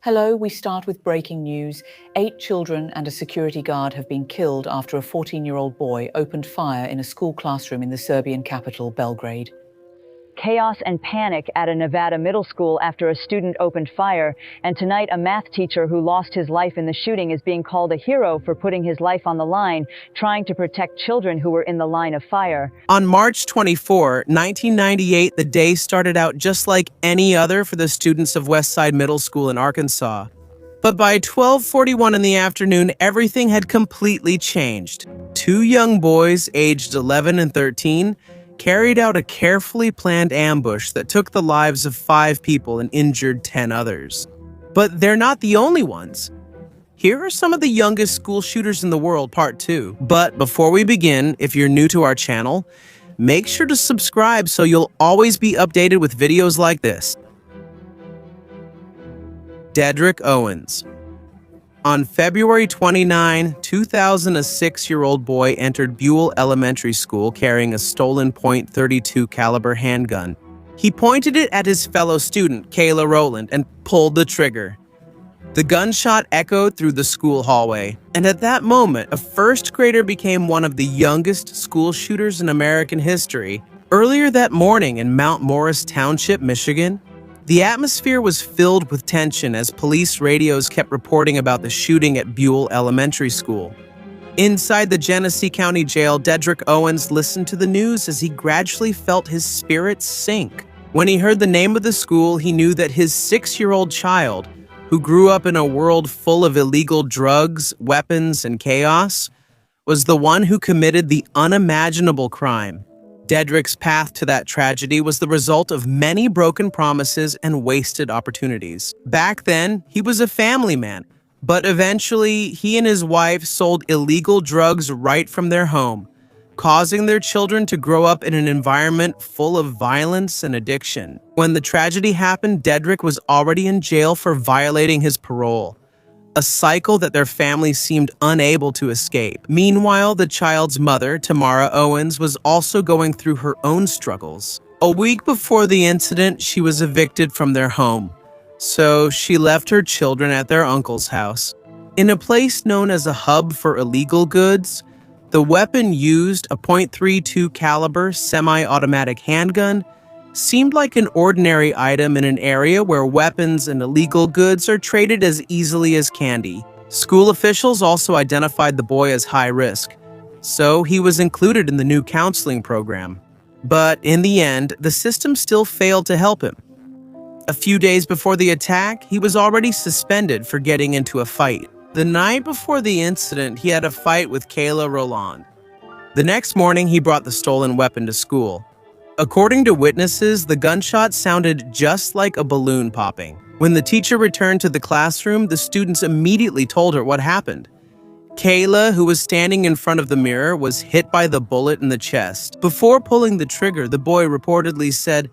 Hello, we start with breaking news. 8 children and a security guard have been killed after a 14-year-old boy opened fire in a school classroom in the Serbian capital, Belgrade. Chaos and panic at a Nevada middle school after a student opened fire, and tonight a math teacher who lost his life in the shooting is being called a hero for putting his life on the line, trying to protect children who were in the line of fire. On March 24, 1998, the day started out just like any other for the students of Westside Middle School in Arkansas. But by 12:41 in the afternoon, everything had completely changed. 2 young boys, aged 11 and 13, carried out a carefully planned ambush that took the lives of 5 people and injured 10 others. But they're not the only ones. Here are some of the youngest school shooters in the world, part 2. But before we begin, if you're new to our channel, make sure to subscribe so you'll always be updated with videos like this. Dedrick Owens. On February 29, 2000, a 6-year-old boy entered Buell Elementary School carrying a stolen .32 caliber handgun. He pointed it at his fellow student, Kayla Rowland, and pulled the trigger. The gunshot echoed through the school hallway, and at that moment, a first grader became one of the youngest school shooters in American history. Earlier that morning in Mount Morris Township, Michigan, the atmosphere was filled with tension as police radios kept reporting about the shooting at Buell Elementary School. Inside the Genesee County Jail, Dedrick Owens listened to the news as he gradually felt his spirits sink. When he heard the name of the school, he knew that his 6-year-old child, who grew up in a world full of illegal drugs, weapons, and chaos, was the one who committed the unimaginable crime. Dedrick's path to that tragedy was the result of many broken promises and wasted opportunities. Back then, he was a family man, but eventually he and his wife sold illegal drugs right from their home, causing their children to grow up in an environment full of violence and addiction. When the tragedy happened, Dedrick was already in jail for violating his parole, a cycle that their family seemed unable to escape. Meanwhile, the child's mother, Tamara Owens, was also going through her own struggles. A week before the incident, she was evicted from their home, so she left her children at their uncle's house. In a place known as a hub for illegal goods, the weapon used, a .32 caliber semi-automatic handgun, seemed like an ordinary item in an area where weapons and illegal goods are traded as easily as candy. School officials also identified the boy as high risk, so he was included in the new counseling program. But in the end, the system still failed to help him. A few days before the attack, he was already suspended for getting into a fight. The night before the incident, he had a fight with Kayla Rowland. The next morning, he brought the stolen weapon to school. According to witnesses, the gunshot sounded just like a balloon popping. When the teacher returned to the classroom, the students immediately told her what happened. Kayla, who was standing in front of the mirror, was hit by the bullet in the chest. Before pulling the trigger, the boy reportedly said,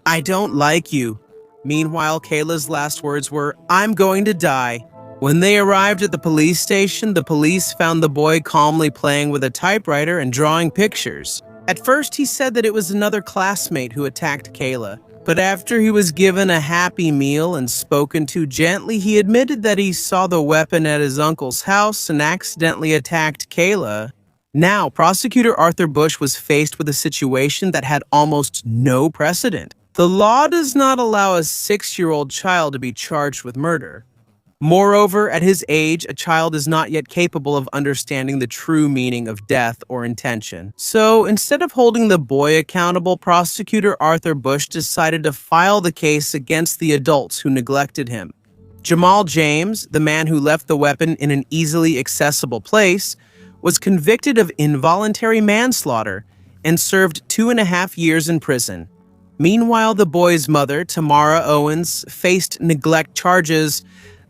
"I don't like you." Meanwhile, Kayla's last words were, "I'm going to die." When they arrived at the police station, the police found the boy calmly playing with a typewriter and drawing pictures. At first, he said that it was another classmate who attacked Kayla, but after he was given a happy meal and spoken to gently, he admitted that he saw the weapon at his uncle's house and accidentally attacked Kayla. Now, prosecutor Arthur Bush was faced with a situation that had almost no precedent. The law does not allow a 6-year-old child to be charged with murder. Moreover, at his age, a child is not yet capable of understanding the true meaning of death or intention. So, instead of holding the boy accountable, prosecutor Arthur Bush decided to file the case against the adults who neglected him. Jamal James, the man who left the weapon in an easily accessible place, was convicted of involuntary manslaughter and served 2.5 years in prison. Meanwhile, the boy's mother, Tamara Owens, faced neglect charges,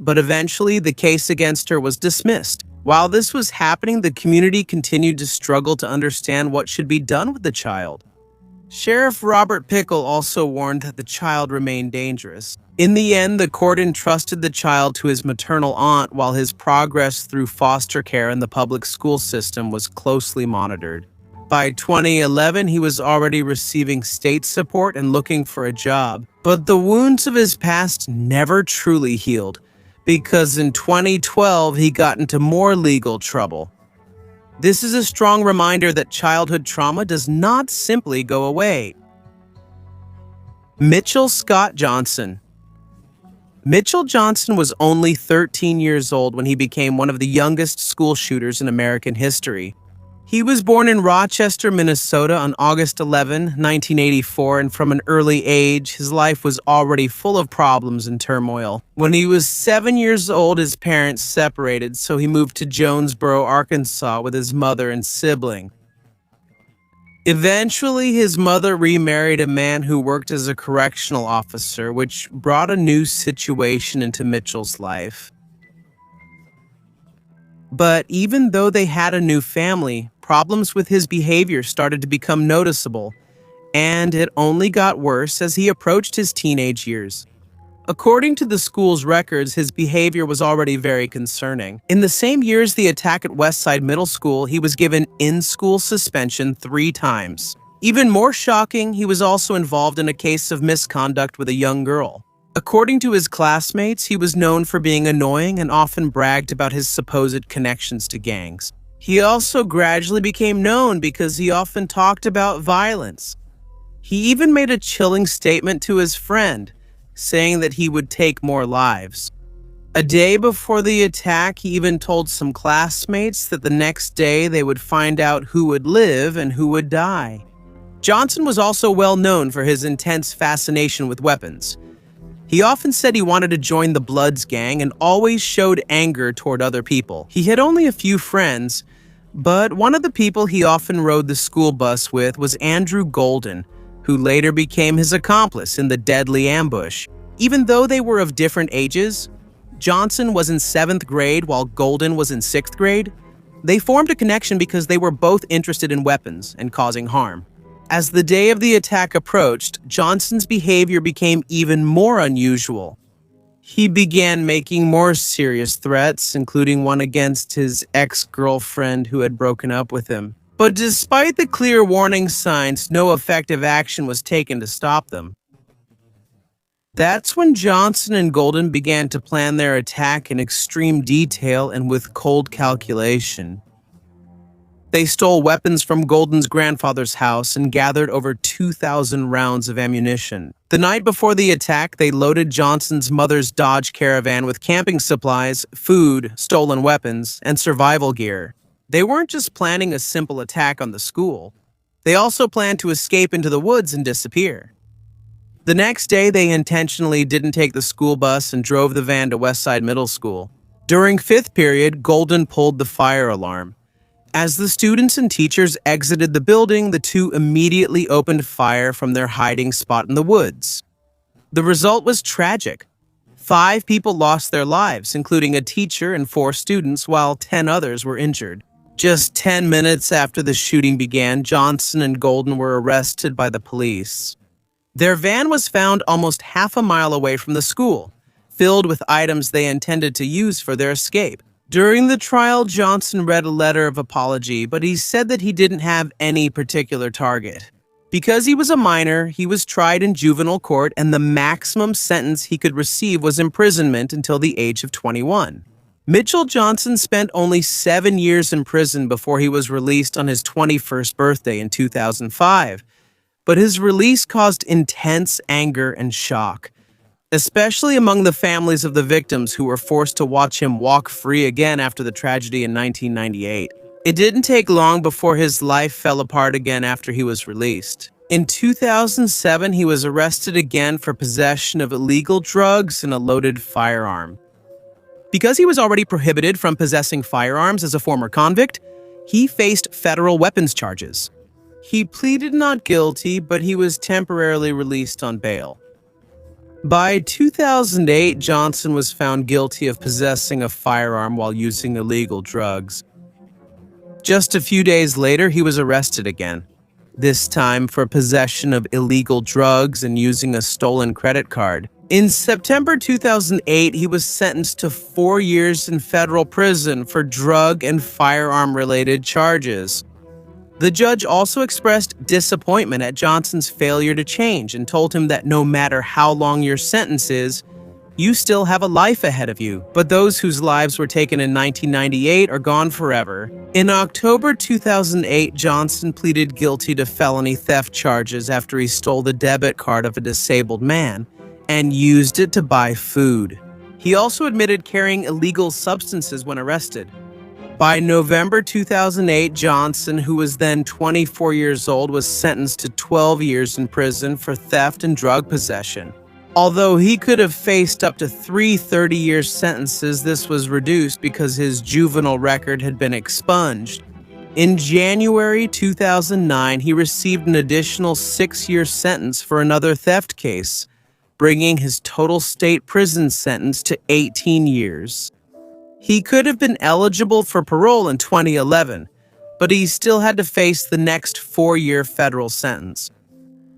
but eventually the case against her was dismissed. While this was happening, the community continued to struggle to understand what should be done with the child. Sheriff Robert Pickle also warned that the child remained dangerous. In the end, the court entrusted the child to his maternal aunt while his progress through foster care in the public school system was closely monitored. By 2011, he was already receiving state support and looking for a job. But the wounds of his past never truly healed. because in 2012 he got into more legal trouble. This is a strong reminder that childhood trauma does not simply go away. Mitchell Scott Johnson. Mitchell Johnson was only 13 years old when he became one of the youngest school shooters in American history. He was born in Rochester, Minnesota on August 11, 1984, and from an early age, his life was already full of problems and turmoil. When he was 7 years old, his parents separated, so he moved to Jonesboro, Arkansas with his mother and sibling. Eventually, his mother remarried a man who worked as a correctional officer, which brought a new situation into Mitchell's life. But even though they had a new family, problems with his behavior started to become noticeable, and it only got worse as he approached his teenage years. According to the school's records, his behavior was already very concerning. In the same year as the attack at Westside Middle School, he was given in-school suspension 3 times. Even more shocking, he was also involved in a case of misconduct with a young girl. According to his classmates, he was known for being annoying and often bragged about his supposed connections to gangs. He also gradually became known because he often talked about violence. He even made a chilling statement to his friend, saying that he would take more lives. A day before the attack, he even told some classmates that the next day they would find out who would live and who would die. Johnson was also well known for his intense fascination with weapons. He often said he wanted to join the Bloods gang and always showed anger toward other people. He had only a few friends, but one of the people he often rode the school bus with was Andrew Golden, who later became his accomplice in the deadly ambush. Even though they were of different ages, Johnson was in 7th grade while Golden was in 6th grade. They formed a connection because they were both interested in weapons and causing harm. As the day of the attack approached, Johnson's behavior became even more unusual. He began making more serious threats, including one against his ex-girlfriend who had broken up with him. But despite the clear warning signs, no effective action was taken to stop them. That's when Johnson and Golden began to plan their attack in extreme detail and with cold calculation. They stole weapons from Golden's grandfather's house and gathered over 2,000 rounds of ammunition. The night before the attack, they loaded Johnson's mother's Dodge Caravan with camping supplies, food, stolen weapons, and survival gear. They weren't just planning a simple attack on the school. They also planned to escape into the woods and disappear. The next day, they intentionally didn't take the school bus and drove the van to Westside Middle School. During 5th period, Golden pulled the fire alarm. As the students and teachers exited the building, the two immediately opened fire from their hiding spot in the woods. The result was tragic. 5 people lost their lives, including a teacher and 4 students, while 10 others were injured. Just 10 minutes after the shooting began, Johnson and Golden were arrested by the police. Their van was found almost half a mile away from the school, filled with items they intended to use for their escape. During the trial, Johnson read a letter of apology, but he said that he didn't have any particular target. Because he was a minor, he was tried in juvenile court, and the maximum sentence he could receive was imprisonment until the age of 21. Mitchell Johnson spent only 7 years in prison before he was released on his 21st birthday in 2005. But his release caused intense anger and shock, especially among the families of the victims who were forced to watch him walk free again after the tragedy in 1998. It didn't take long before his life fell apart again after he was released. In 2007, he was arrested again for possession of illegal drugs and a loaded firearm. Because he was already prohibited from possessing firearms as a former convict, he faced federal weapons charges. He pleaded not guilty, but he was temporarily released on bail. By 2008, Johnson was found guilty of possessing a firearm while using illegal drugs. Just a few days later, he was arrested again, this time for possession of illegal drugs and using a stolen credit card. In September 2008, he was sentenced to 4 years in federal prison for drug and firearm-related charges. The judge also expressed disappointment at Johnson's failure to change and told him that no matter how long your sentence is, You still have a life ahead of you, but those whose lives were taken in 1998 are gone forever. In October 2008, Johnson pleaded guilty to felony theft charges after he stole the debit card of a disabled man and used it to buy food. He also admitted carrying illegal substances when arrested. By November 2008, Johnson, who was then 24 years old, was sentenced to 12 years in prison for theft and drug possession. Although he could have faced up to 3 30-year sentences, this was reduced because his juvenile record had been expunged. In January 2009, he received an additional 6-year sentence for another theft case, bringing his total state prison sentence to 18 years. He could have been eligible for parole in 2011, but he still had to face the next 4-year federal sentence.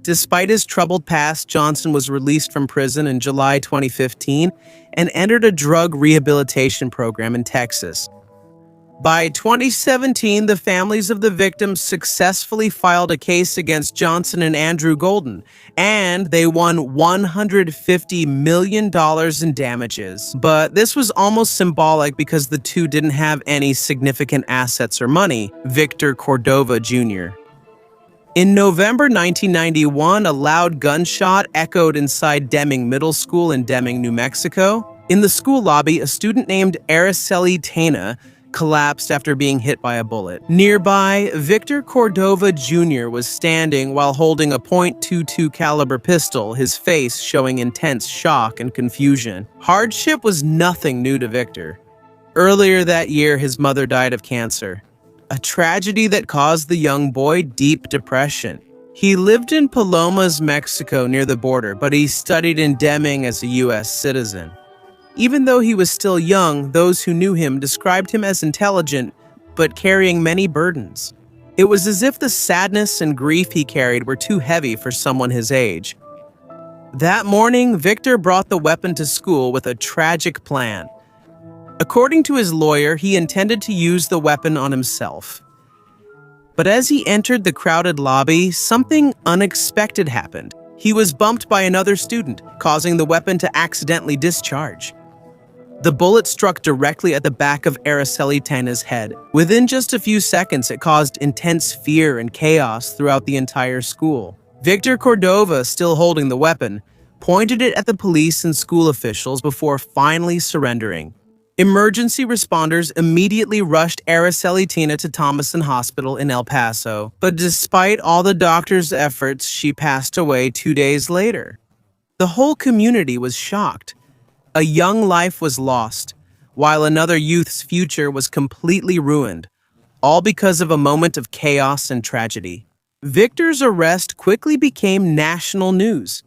Despite his troubled past, Johnson was released from prison in July 2015 and entered a drug rehabilitation program in Texas. By 2017, the families of the victims successfully filed a case against Johnson and Andrew Golden, and they won $150 million in damages. But this was almost symbolic because the two didn't have any significant assets or money. Victor Cordova Jr. In November 1991, a loud gunshot echoed inside Deming Middle School in Deming, New Mexico. In the school lobby, a student named Araceli Tena collapsed after being hit by a bullet. Nearby, Victor Cordova Jr. was standing while holding a .22 caliber pistol, his face showing intense shock and confusion. Hardship was nothing new to Victor. Earlier that year, his mother died of cancer, a tragedy that caused the young boy deep depression. He lived in Palomas, Mexico, near the border, but he studied in Deming as a U.S. citizen. Even though he was still young, those who knew him described him as intelligent, but carrying many burdens. It was as if the sadness and grief he carried were too heavy for someone his age. That morning, Victor brought the weapon to school with a tragic plan. According to his lawyer, he intended to use the weapon on himself. But as he entered the crowded lobby, something unexpected happened. He was bumped by another student, causing the weapon to accidentally discharge. The bullet struck directly at the back of Araceli Tena's head. Within just a few seconds, it caused intense fear and chaos throughout the entire school. Victor Cordova, still holding the weapon, pointed it at the police and school officials before finally surrendering. Emergency responders immediately rushed Araceli Tena to Thomason Hospital in El Paso, but despite all the doctor's efforts, she passed away 2 days later. The whole community was shocked. A young life was lost, while another youth's future was completely ruined, all because of a moment of chaos and tragedy. Victor's arrest quickly became national news.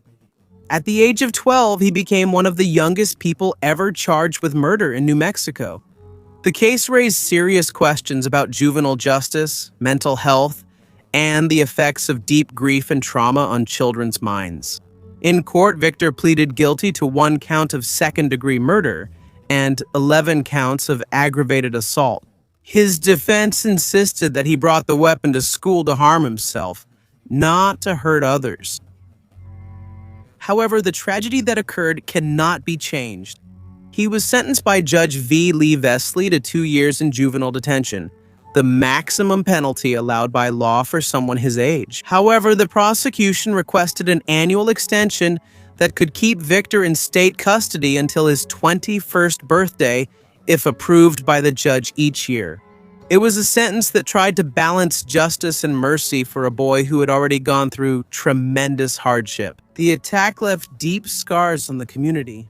At the age of 12, he became one of the youngest people ever charged with murder in New Mexico. The case raised serious questions about juvenile justice, mental health, and the effects of deep grief and trauma on children's minds. In court, Victor pleaded guilty to 1 count of second-degree murder and 11 counts of aggravated assault. His defense insisted that he brought the weapon to school to harm himself, not to hurt others. However, the tragedy that occurred cannot be changed. He was sentenced by Judge V. Lee Vesley to 2 years in juvenile detention, the maximum penalty allowed by law for someone his age. However, the prosecution requested an annual extension that could keep Victor in state custody until his 21st birthday, if approved by the judge each year. It was a sentence that tried to balance justice and mercy for a boy who had already gone through tremendous hardship. The attack left deep scars on the community.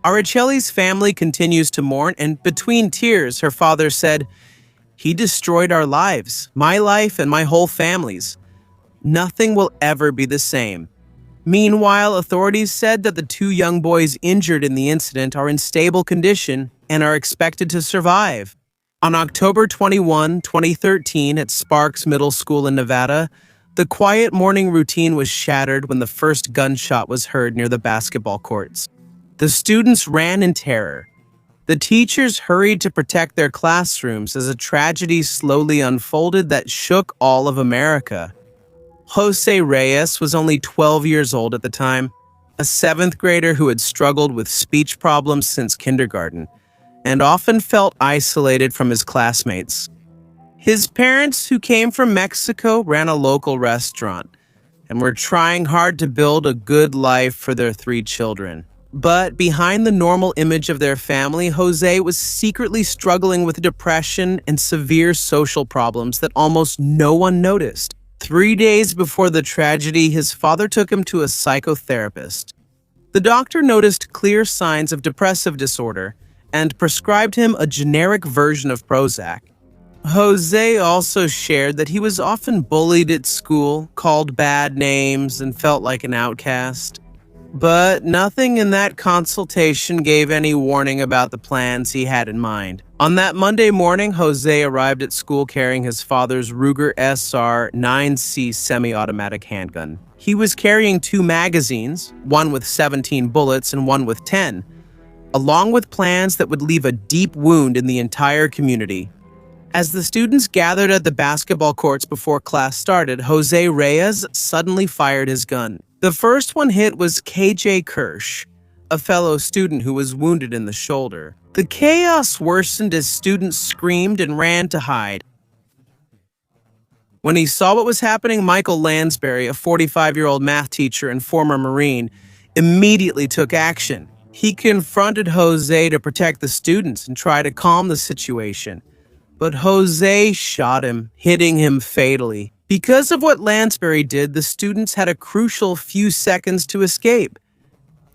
Araceli's family continues to mourn, and between tears, her father said, "He destroyed our lives, my life and my whole family's. Nothing will ever be the same." Meanwhile, authorities said that the 2 young boys injured in the incident are in stable condition and are expected to survive. On October 21, 2013, at Sparks Middle School in Nevada, the quiet morning routine was shattered when the first gunshot was heard near the basketball courts. The students ran in terror. The teachers hurried to protect their classrooms as a tragedy slowly unfolded that shook all of America. Jose Reyes was only 12 years old at the time. a seventh grader who had struggled with speech problems since kindergarten and often felt isolated from his classmates. His parents, who came from Mexico, ran a local restaurant and were trying hard to build a good life for their 3 children. But behind the normal image of their family, Jose was secretly struggling with depression and severe social problems that almost no one noticed. 3 days before the tragedy, his father took him to a psychotherapist. The doctor noticed clear signs of depressive disorder and prescribed him a generic version of Prozac. Jose also shared that he was often bullied at school, called bad names, and felt like an outcast. But nothing in that consultation gave any warning about the plans he had in mind. On that Monday morning, Jose arrived at school carrying his father's Ruger SR 9C semi-automatic handgun. He was carrying 2 magazines, one with 17 bullets and one with 10, along with plans that would leave a deep wound in the entire community. As the students gathered at the basketball courts before class started, Jose Reyes suddenly fired his gun. The first one hit was KJ Kirsch, a fellow student who was wounded in the shoulder. The chaos worsened as students screamed and ran to hide. When he saw what was happening, Michael Lansbury, a 45-year-old math teacher and former Marine, immediately took action. He confronted Jose to protect the students and try to calm the situation. But Jose shot him, hitting him fatally. Because of what Lansbury did, the students had a crucial few seconds to escape.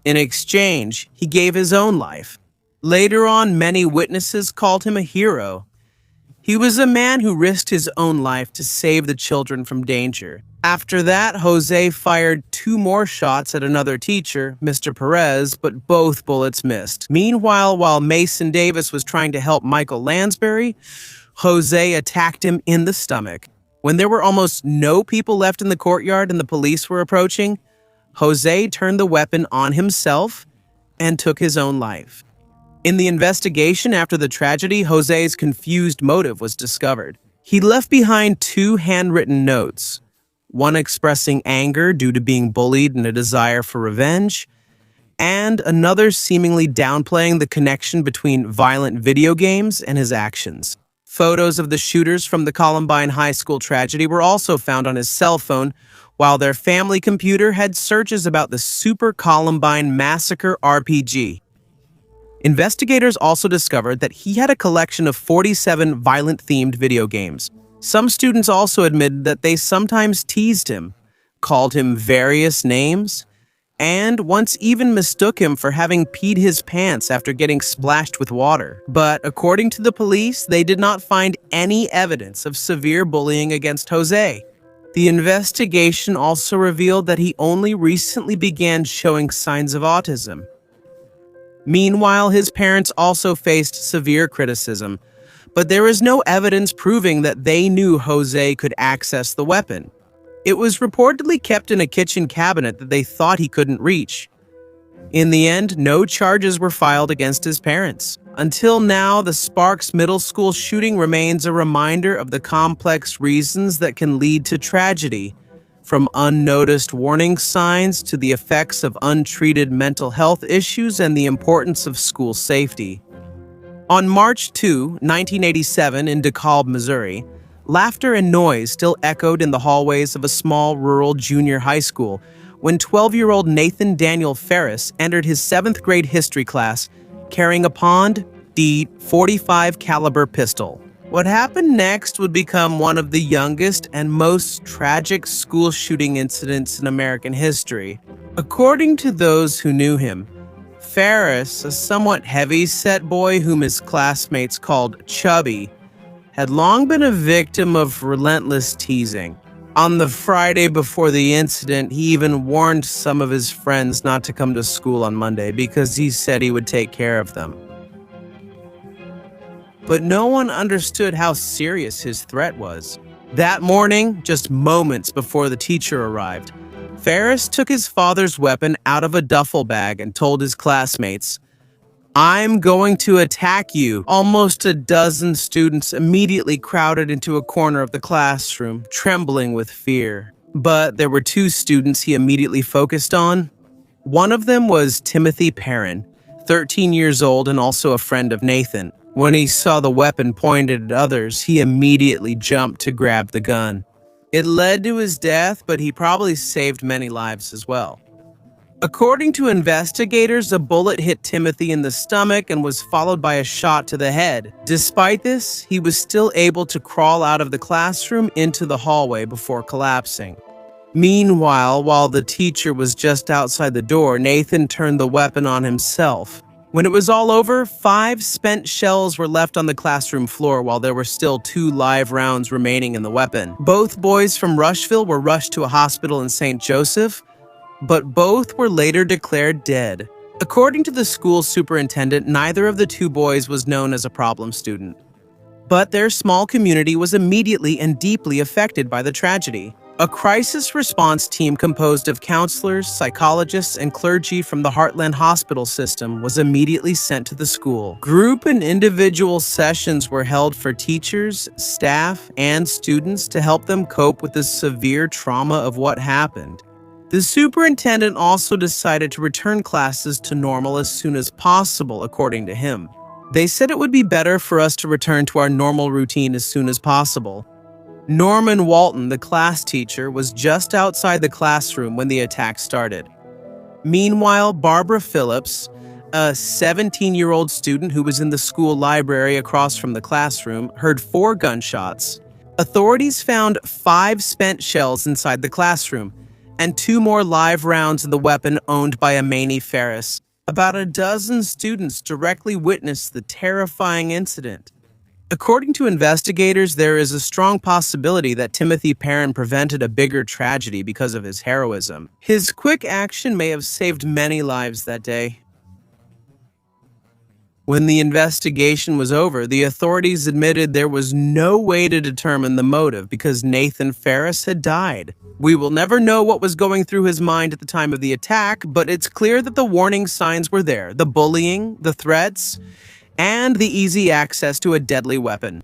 In exchange, he gave his own life. Later on, many witnesses called him a hero. He was a man who risked his own life to save the children from danger. After that, Jose fired 2 more shots at another teacher, Mr. Perez, but both bullets missed. Meanwhile, while Mason Davis was trying to help Michael Lansbury, Jose attacked him in the stomach. When there were almost no people left in the courtyard and the police were approaching, Jose turned the weapon on himself and took his own life. In the investigation after the tragedy, Jose's confused motive was discovered. He left behind 2 handwritten notes, one expressing anger due to being bullied and a desire for revenge, and another seemingly downplaying the connection between violent video games and his actions. Photos of the shooters from the Columbine High School tragedy were also found on his cell phone, while their family computer had searches about the Super Columbine Massacre RPG. Investigators also discovered that he had a collection of 47 violent-themed video games. Some students also admitted that they sometimes teased him, called him various names, and once even mistook him for having peed his pants after getting splashed with water. But according to the police, they did not find any evidence of severe bullying against Jose. The investigation also revealed that he only recently began showing signs of autism. Meanwhile, his parents also faced severe criticism, but there is no evidence proving that they knew Jose could access the weapon. It was reportedly kept in a kitchen cabinet that they thought he couldn't reach. In the end, no charges were filed against his parents. Until now, the Sparks Middle School shooting remains a reminder of the complex reasons that can lead to tragedy, from unnoticed warning signs to the effects of untreated mental health issues and the importance of school safety. On March 2, 1987, in DeKalb, Missouri, laughter and noise still echoed in the hallways of a small rural junior high school when 12-year-old Nathan Daniel Ferris entered his 7th grade history class carrying a Pond .45 caliber pistol. What happened next would become one of the youngest and most tragic school shooting incidents in American history. According to those who knew him, Ferris, a somewhat heavy-set boy whom his classmates called Chubby, had long been a victim of relentless teasing. On the Friday before the incident, he even warned some of his friends not to come to school on Monday because he said he would take care of them. But no one understood how serious his threat was. That morning, just moments before the teacher arrived, Ferris took his father's weapon out of a duffel bag and told his classmates, "I'm going to attack you." Almost a dozen students immediately crowded into a corner of the classroom, trembling with fear. But there were 2 students he immediately focused on: One of them was Timothy Perrin, 13 years old and also a friend of Nathan. When he saw the weapon pointed at others, he immediately jumped to grab the gun. It led to his death, but he probably saved many lives as well. According to investigators, a bullet hit Timothy in the stomach and was followed by a shot to the head. Despite this, he was still able to crawl out of the classroom into the hallway before collapsing. Meanwhile, while the teacher was just outside the door, Nathan turned the weapon on himself. When it was all over, 5 spent shells were left on the classroom floor while there were still 2 live rounds remaining in the weapon. Both boys from Rushville were rushed to a hospital in St. Joseph, but both were later declared dead. According to the school superintendent, neither of the 2 boys was known as a problem student. But their small community was immediately and deeply affected by the tragedy. A crisis response team composed of counselors, psychologists, and clergy from the Heartland Hospital system was immediately sent to the school. Group and individual sessions were held for teachers, staff, and students to help them cope with the severe trauma of what happened. The superintendent also decided to return classes to normal as soon as possible, according to him. They said it would be better for us to return to our normal routine as soon as possible. Norman Walton, the class teacher, was just outside the classroom when the attack started. Meanwhile, Barbara Phillips, a 17-year-old student who was in the school library across from the classroom, heard 4 gunshots. Authorities found 5 spent shells inside the classroom and 2 more live rounds of the weapon owned by Amani Ferris. About a dozen students directly witnessed the terrifying incident. According to investigators, there is a strong possibility that Timothy Perrin prevented a bigger tragedy because of his heroism. His quick action may have saved many lives that day. When the investigation was over, the authorities admitted there was no way to determine the motive because Nathan Ferris had died. We will never know what was going through his mind at the time of the attack, but it's clear that the warning signs were there: the bullying, the threats, and the easy access to a deadly weapon.